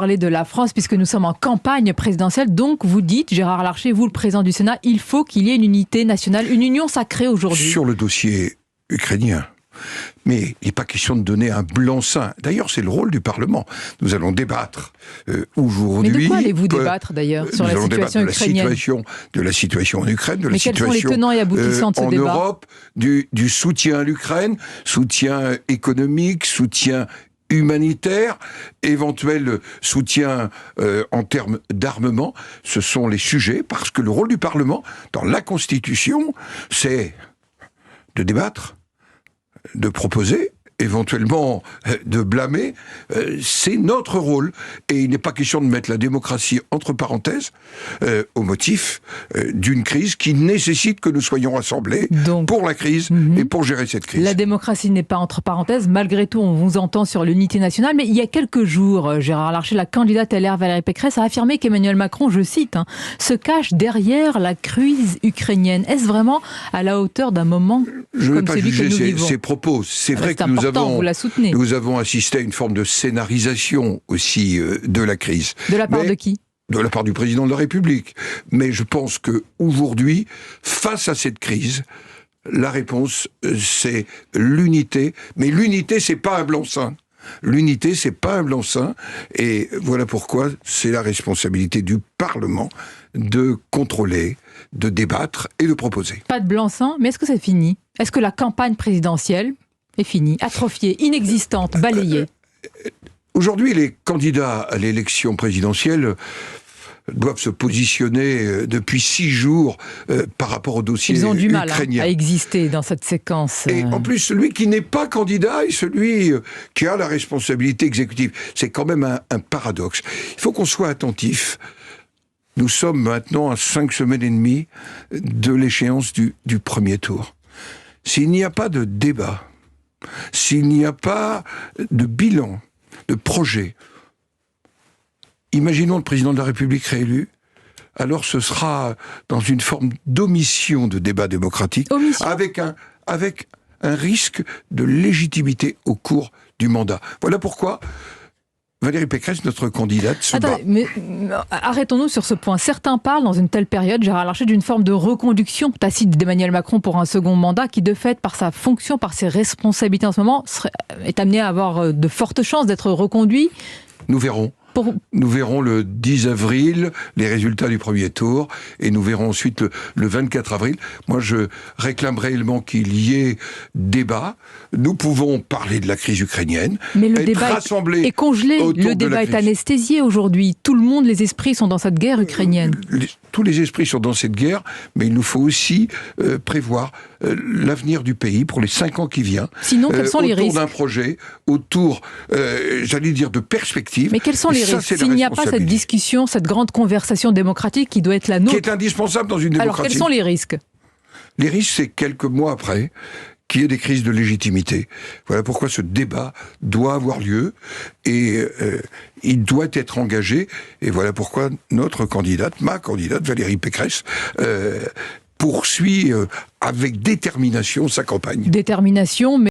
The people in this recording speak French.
Parler de la France, puisque nous sommes en campagne présidentielle, donc vous dites, Gérard Larcher, vous le président du Sénat, il faut qu'il y ait une unité nationale, une union sacrée aujourd'hui. Sur le dossier ukrainien. Mais il n'est pas question de donner un blanc-seing. D'ailleurs, c'est le rôle du Parlement. Nous allons débattre aujourd'hui. Mais de quoi allez-vous débattre d'ailleurs sur la situation ukrainienne ? De la situation en Ukraine, de Mais la quels situation sont les tenants et aboutissants de ce en débat ? Europe, du soutien à l'Ukraine, soutien économique, soutien humanitaire, éventuel soutien en termes d'armement. Ce sont les sujets, parce que le rôle du Parlement, dans la Constitution, c'est de débattre, de proposer, éventuellement de blâmer, c'est notre rôle. Et il n'est pas question de mettre la démocratie entre parenthèses au motif d'une crise qui nécessite que nous soyons rassemblés pour la crise et pour gérer cette crise. La démocratie n'est pas entre parenthèses. Malgré tout, on vous entend sur l'unité nationale. Mais il y a quelques jours, Gérard Larcher, la candidate LR Valérie Pécresse, a affirmé qu'Emmanuel Macron, je cite, se cache derrière la crise ukrainienne. Est-ce vraiment à la hauteur d'un moment Je ne vais pas juger ces propos. C'est vrai que nous avons assisté à une forme de scénarisation aussi de la crise. De la part de qui ? De la part du président de la République. Mais je pense qu'aujourd'hui, face à cette crise, la réponse, c'est l'unité. Mais l'unité, c'est pas un blanc-seing. L'unité, c'est pas un blanc-seing. Et voilà pourquoi c'est la responsabilité du Parlement de contrôler, de débattre et de proposer. Pas de blanc-seing, mais est-ce que c'est fini ? Est-ce que la campagne présidentielle est finie, atrophiée, inexistante, balayée ? Aujourd'hui, les candidats à l'élection présidentielle doivent se positionner depuis 6 jours par rapport au dossier ukrainien. Ils ont du mal à exister dans cette séquence. Et en plus, celui qui n'est pas candidat est celui qui a la responsabilité exécutive. C'est quand même un paradoxe. Il faut qu'on soit attentif. Nous sommes maintenant à 5 semaines et demie de l'échéance du premier tour. S'il n'y a pas de débat, s'il n'y a pas de bilan, de projet, imaginons le président de la République réélu, alors ce sera dans une forme d'omission de débat démocratique, avec un risque de légitimité au cours du mandat. Voilà pourquoi Valérie Pécresse, notre candidate, se bat. Mais arrêtons-nous sur ce point. Certains parlent, dans une telle période, Gérard Larcher, d'une forme de reconduction tacite d'Emmanuel Macron pour un second mandat qui, de fait, par sa fonction, par ses responsabilités en ce moment, est amené à avoir de fortes chances d'être reconduit. Nous verrons. Nous verrons le 10 avril les résultats du premier tour et nous verrons ensuite le 24 avril. Moi, je réclame réellement qu'il y ait débat. Nous pouvons parler de la crise ukrainienne, mais le débat est congelé. Le débat est anesthésié aujourd'hui. Tout le monde, les esprits sont dans cette guerre ukrainienne. Tous les esprits sont dans cette guerre, mais il nous faut aussi prévoir l'avenir du pays pour les 5 ans qui viennent. Sinon, quels sont les risques ? Autour d'un projet, autour, j'allais dire, de perspectives. Mais quels sont les risques s'il n'y a pas cette discussion, cette grande conversation démocratique qui doit être la nôtre ? Qui est indispensable dans une démocratie. Alors, quels sont les risques ? Les risques, c'est quelques mois après qu'il y ait des crises de légitimité. Voilà pourquoi ce débat doit avoir lieu et il doit être engagé. Et voilà pourquoi notre candidate, ma candidate, Valérie Pécresse, poursuit avec détermination sa campagne. Détermination, mais